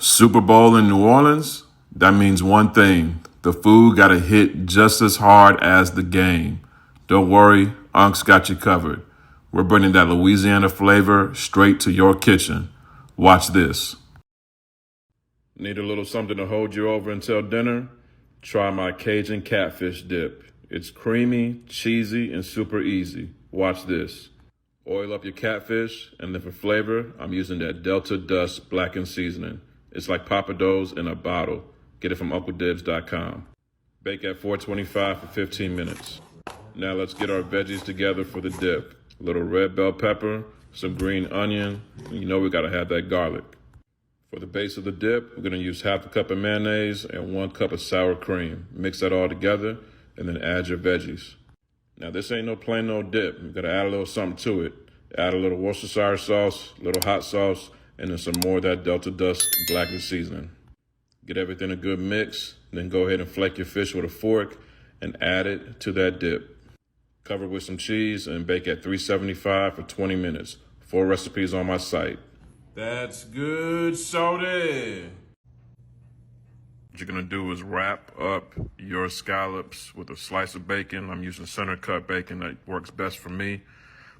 Super Bowl in New Orleans, that means one thing. The food got to hit just as hard as the game. Don't worry, Unc's got you covered. We're bringing that Louisiana flavor straight to your kitchen. Watch this. Need a little something to hold you over until dinner? Try my Cajun catfish dip. It's creamy, cheesy, and super easy. Watch this. Oil up your catfish, and then for flavor, I'm using that Delta Dust blackened seasoning. It's like papados in a bottle. Get it from UncleDibbz.com. Bake at 425 for 15 minutes. Now let's get our veggies together for the dip. A little red bell pepper, some green onion, and you know we gotta have that garlic. For the base of the dip, we're gonna use half a cup of mayonnaise and 1 cup of sour cream. Mix that all together, and then add your veggies. Now this ain't no plain old dip. You gotta add a little something to it. Add a little Worcestershire sauce, a little hot sauce, and then some more of that Delta Dust blackened seasoning. Get everything a good mix, then go ahead and flake your fish with a fork and add it to that dip. Cover with some cheese and bake at 375 for 20 minutes. 4 recipes on my site. That's good, Shorty. What you're gonna do is wrap up your scallops with a slice of bacon. I'm using center cut bacon that works best for me.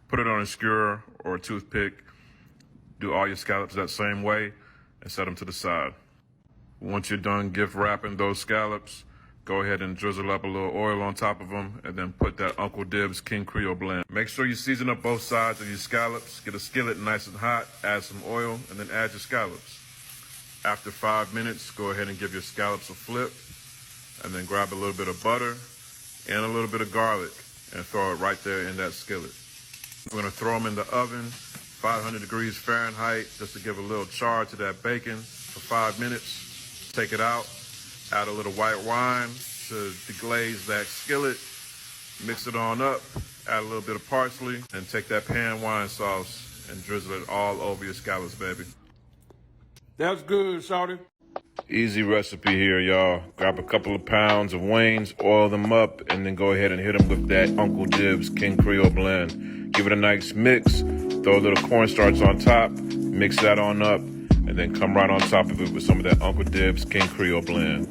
Put it on a skewer or a toothpick. Do all your scallops that same way and set them to the side. Once you're done gift wrapping those scallops, go ahead and drizzle up a little oil on top of them and then put that Uncle Dibbz King Creole blend. Make sure you season up both sides of your scallops. Get a skillet nice and hot, add some oil, and then add your scallops. After 5 minutes, go ahead and give your scallops a flip and then grab a little bit of butter and a little bit of garlic and throw it right there in that skillet. We're gonna throw them in the oven, 500 degrees Fahrenheit, just to give a little char to that bacon for 5 minutes. Take it out, add a little white wine to deglaze that skillet, mix it on up, add a little bit of parsley, and take that pan wine sauce and drizzle it all over your scallops, baby. That's good, shawty. Easy recipe here, y'all. Grab a couple of pounds of wings, oil them up, and then go ahead and hit them with that Uncle Dibbz King Creole blend. Give it a nice mix, throw a little cornstarch on top, mix that on up, and then come right on top of it with some of that Uncle Dibbz King Creole blend.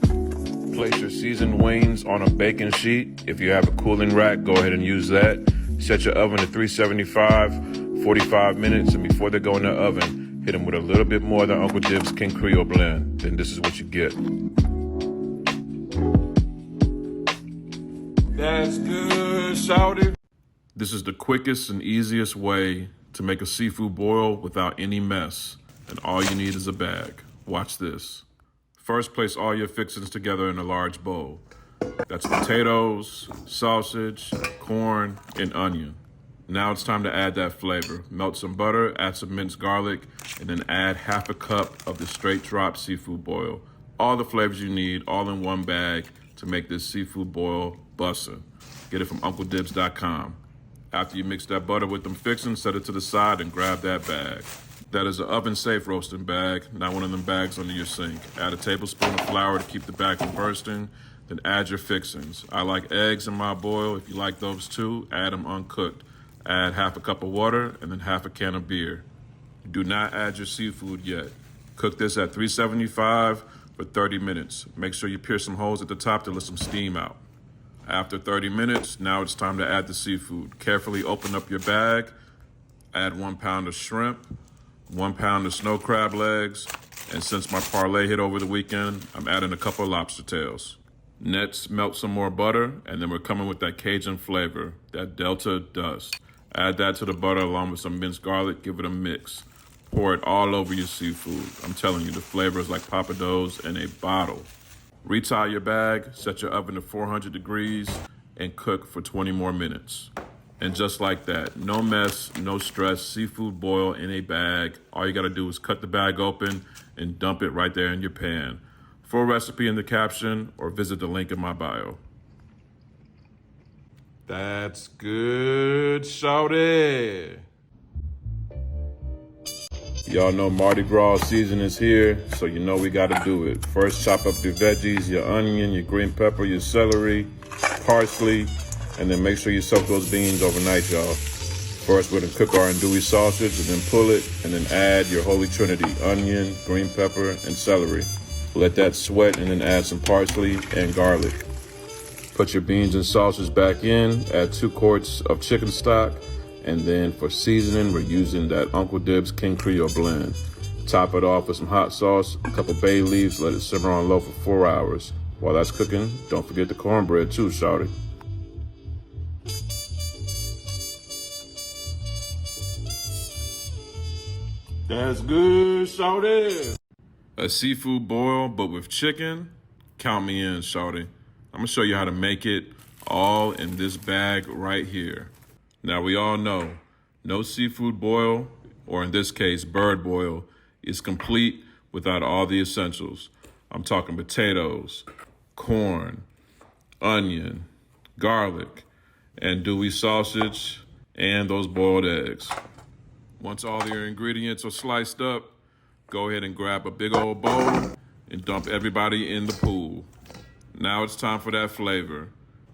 Place your seasoned wings on a baking sheet. If you have a cooling rack, go ahead and use that. Set your oven to 375, 45 minutes, and before they go in the oven, hit them with a little bit more of the Uncle Dibbz King Creole blend. Then this is what you get. That's good, shawty. This is the quickest and easiest way to make a seafood boil without any mess. And all you need is a bag. Watch this. First, place all your fixings together in a large bowl. That's potatoes, sausage, corn, and onion. Now it's time to add that flavor. Melt some butter, add some minced garlic, and then add half a cup of the straight drop seafood boil. All the flavors you need, all in one bag to make this seafood boil bussin'. Get it from UncleDibbz.com. After you mix that butter with them fixings, set it to the side and grab that bag. That is an oven-safe roasting bag, not one of them bags under your sink. Add a tablespoon of flour to keep the bag from bursting, then add your fixings. I like eggs in my boil. If you like those too, add them uncooked. Add half a cup of water and then half a can of beer. Do not add your seafood yet. Cook this at 375 for 30 minutes. Make sure you pierce some holes at the top to let some steam out. After 30 minutes, now it's time to add the seafood. Carefully open up your bag, add 1 pound of shrimp, 1 pound of snow crab legs, and since my parlay hit over the weekend, I'm adding a couple of lobster tails. Next, melt some more butter, and then we're coming with that Cajun flavor, that Delta Dust. Add that to the butter along with some minced garlic, give it a mix. Pour it all over your seafood. I'm telling you, the flavor is like papados in a bottle. Retie your bag, set your oven to 400 degrees, and cook for 20 more minutes. And just like that, no mess, no stress, seafood boil in a bag. All you gotta do is cut the bag open and dump it right there in your pan. Full recipe in the caption or visit the link in my bio. That's good, shawty. Y'all know Mardi Gras season is here, so you know we gotta do it. First, chop up your veggies, your onion, your green pepper, your celery, parsley, and then make sure you soak those beans overnight, y'all. First, we're going to cook our andouille sausage and then pull it and then add your holy trinity, onion, green pepper, and celery. Let that sweat and then add some parsley and garlic. Put your beans and sausage back in, add 2 quarts of chicken stock, and then for seasoning, we're using that Uncle Dibbz King Creole blend. Top it off with some hot sauce, a couple bay leaves, let it simmer on low for 4 hours. While that's cooking, don't forget the cornbread too, shawty. That's good, shawty. A seafood boil, but with chicken? Count me in, shawty. I'm gonna show you how to make it all in this bag right here. Now, we all know no seafood boil, or in this case, bird boil, is complete without all the essentials. I'm talking potatoes, corn, onion, garlic, andouille sausage, and those boiled eggs. Once all your ingredients are sliced up, go ahead and grab a big old bowl and dump everybody in the pool. Now it's time for that flavor.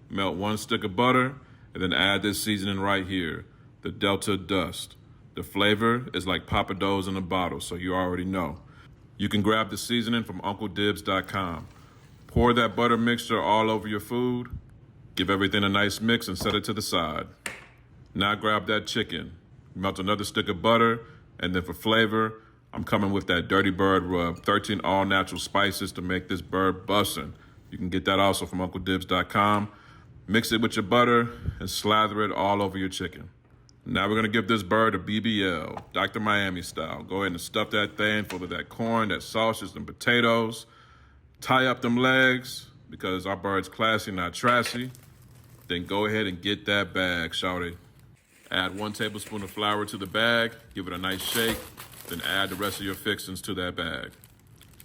Melt 1 stick of butter and then add this seasoning right here, the Delta Dust. The flavor is like Pappadeaux in a bottle, so you already know. You can grab the seasoning from UncleDibbz.com. Pour that butter mixture all over your food. Give everything a nice mix and set it to the side. Now grab that chicken. Melt another stick of butter, and then for flavor, I'm coming with that Dirty Bird rub, 13 all-natural spices to make this bird bussin'. You can get that also from UncleDibbz.com. Mix it with your butter and slather it all over your chicken. Now we're gonna give this bird a BBL, Dr. Miami style. Go ahead and stuff that thing full of that corn, that sausage, and potatoes. Tie up them legs, because our bird's classy, not trashy. Then go ahead and get that bag, shawty. Add 1 tablespoon of flour to the bag, give it a nice shake, then add the rest of your fixings to that bag.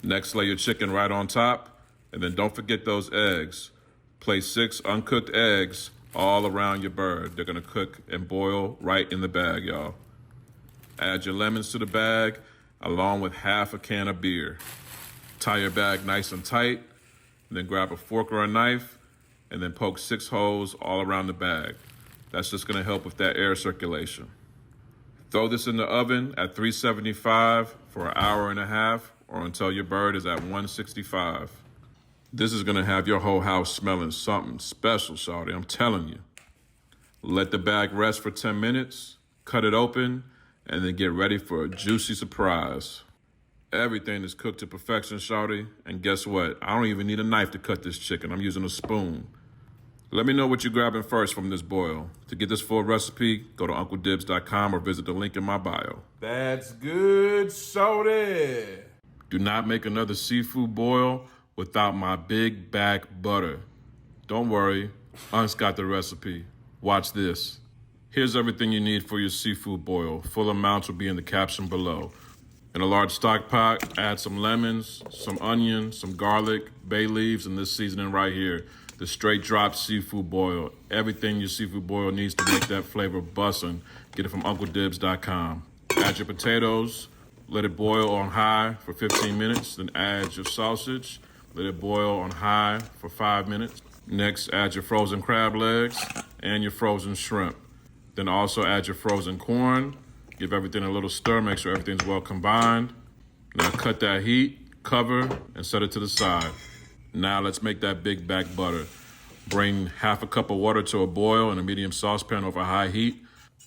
Next, lay your chicken right on top, and then don't forget those eggs. Place 6 uncooked eggs all around your bird. They're gonna cook and boil right in the bag, y'all. Add your lemons to the bag, along with half a can of beer. Tie your bag nice and tight, and then grab a fork or a knife, and then poke 6 holes all around the bag. That's just gonna help with that air circulation. Throw this in the oven at 375 for an hour and a half, or until your bird is at 165. This is gonna have your whole house smelling something special, shawty, I'm telling you. Let the bag rest for 10 minutes, cut it open, and then get ready for a juicy surprise. Everything is cooked to perfection, shawty, and guess what? I don't even need a knife to cut this chicken, I'm using a spoon. Let me know what you're grabbing first from this boil. To get this full recipe, go to UncleDibbz.com or visit the link in my bio. That's good, shorty. Do not make another seafood boil without my big back butter. Don't worry, Unc's got the recipe. Watch this. Here's everything you need for your seafood boil. Full amounts will be in the caption below. In a large stock pot, add some lemons, some onion, some garlic, bay leaves, and this seasoning right here. The straight drop seafood boil. Everything your seafood boil needs to make that flavor bussin'. Get it from UncleDibbz.com. Add your potatoes. Let it boil on high for 15 minutes. Then add your sausage. Let it boil on high for 5 minutes. Next, add your frozen crab legs and your frozen shrimp. Then also add your frozen corn. Give everything a little stir. Make sure everything's well combined. Now cut that heat, cover, and set it to the side. Now let's make that big back butter. Bring half a cup of water to a boil in a medium saucepan over high heat.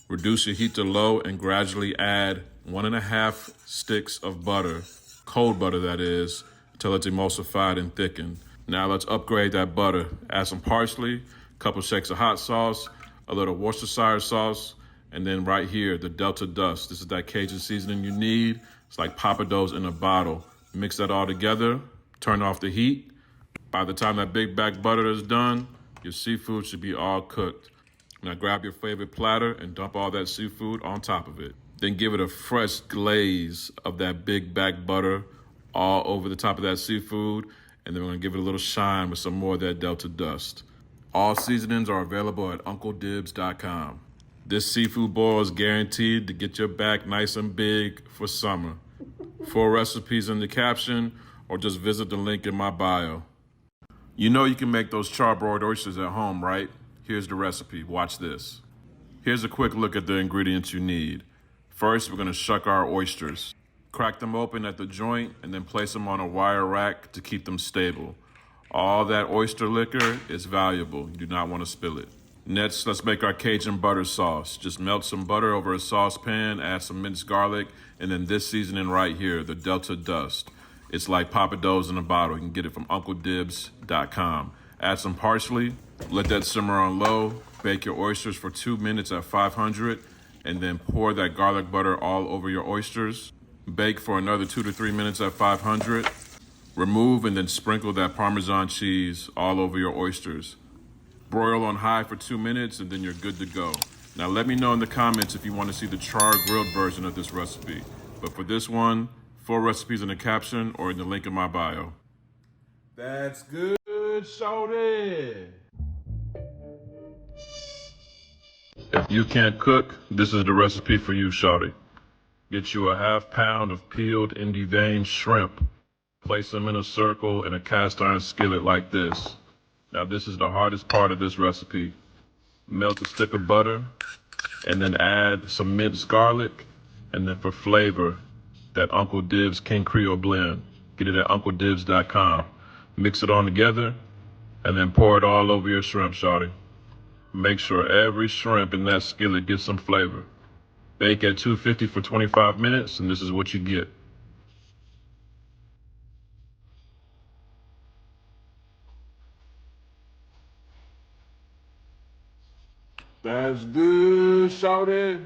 Reduce your heat to low and gradually add 1.5 sticks of butter, cold butter that is, until it's emulsified and thickened. Now let's upgrade that butter. Add some parsley, a couple shakes of hot sauce, a little Worcestershire sauce, and then right here, the Delta Dust. This is that Cajun seasoning you need. It's like Pappadeaux in a bottle. Mix that all together, turn off the heat. By the time that big back butter is done, your seafood should be all cooked. Now grab your favorite platter and dump all that seafood on top of it. Then give it a fresh glaze of that big back butter all over the top of that seafood. And then we're gonna give it a little shine with some more of that Delta Dust. All seasonings are available at UncleDibbz.com. This seafood boil is guaranteed to get your back nice and big for summer. Full recipes in the caption or just visit the link in my bio. You know you can make those charbroiled oysters at home, right? Here's the recipe, watch this. Here's a quick look at the ingredients you need. First, we're gonna shuck our oysters. Crack them open at the joint and then place them on a wire rack to keep them stable. All that oyster liquor is valuable. You do not want to spill it. Next, let's make our Cajun butter sauce. Just melt some butter over a saucepan, add some minced garlic, and then this seasoning right here, the Delta Dust. It's like Papa Do's in a bottle. You can get it from UncleDibbz.com. Add some parsley, let that simmer on low, bake your oysters for 2 minutes at 500, and then pour that garlic butter all over your oysters. Bake for another 2 to 3 minutes at 500. Remove and then sprinkle that Parmesan cheese all over your oysters. Broil on high for 2 minutes and then you're good to go. Now let me know in the comments if you want to see the char-grilled version of this recipe. But for this one, full recipes in the caption or in the link in my bio. That's good, shorty. If you can't cook, this is the recipe for you, shorty. Get you a ½ pound of peeled indie vein shrimp. Place them in a circle in a cast iron skillet like this. Now this is the hardest part of this recipe. Melt a stick of butter and then add some minced garlic, and then for flavor, that Uncle Dibbz King Creole blend. Get it at UncleDibbz.com. Mix it on together and then pour it all over your shrimp, shawty. Make sure every shrimp in that skillet gets some flavor. Bake at 250 for 25 minutes and this is what you get. That's good, shawty.